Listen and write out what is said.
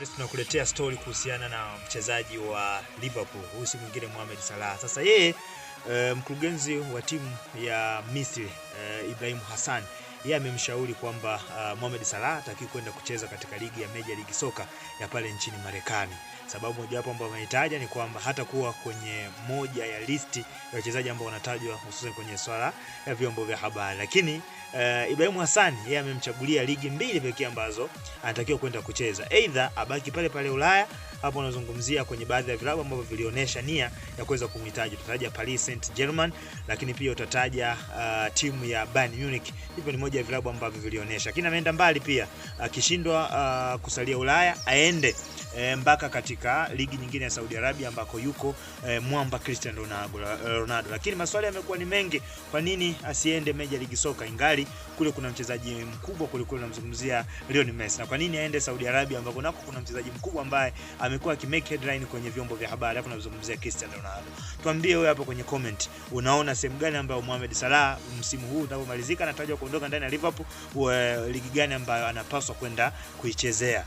Tunakuletea story kuhusiana na mchezaji wa Liverpool, huyu si mwingine Mohamed Salah. Sasa yeye mkurugenzi wa timu ya Misri Ibrahim Hassan, yeye amemshauri kwamba Mohamed Salah hataki kwenda kucheza katika ligi ya Major League Soccer ya pale nchini Marekani. Sababu moja hapo ambayo amehitaja ni kwamba hata kuwa kwenye moja ya listi ya wachezaji ambao wanatajwa hususan kwenye swala ya vyombo vya habari. Lakini Ibrahim Hassan yeye amemchagulia ligi mbili pekee ambazo anatakiwa kwenda kucheza. Aidha abaki pale pale Ulaya, hapo anazungumzia kwenye baadhi ya vilabu ambavyo vilionyesha nia ya kuweza kumhitaji. Utataja Paris Saint-Germain, lakini pia utataja timu ya Bayern Munich. Hivyo ni moja ya vilabu ambavyo vilionyesha. Lakini ameenda mbali pia, akishindwa kusalia Ulaya aende mpaka katika ligi nyingine ya Saudi Arabia ambako yuko mwamba Cristiano Ronaldo. Lakini maswali yamekuwa ni mengi, kwa nini asiende Major League Soccer ingali kule kuna mchezaji mkubwa kuliko tunamzungumzia Lionel Messi, na kwa nini aende Saudi Arabia ambako nako kuna mchezaji mkubwa ambaye amekuwa akimake headline kwenye vyombo vya habari. Hapo tunazungumzia Cristiano Ronaldo. Tuambie wewe hapo kwenye comment, unaona sehemu gani ambayo Mohamed Salah msimu huu unapomalizika anatajwa kuondoka ndani ya Liverpool, ligi gani ambayo anapaswa kwenda kuichezea?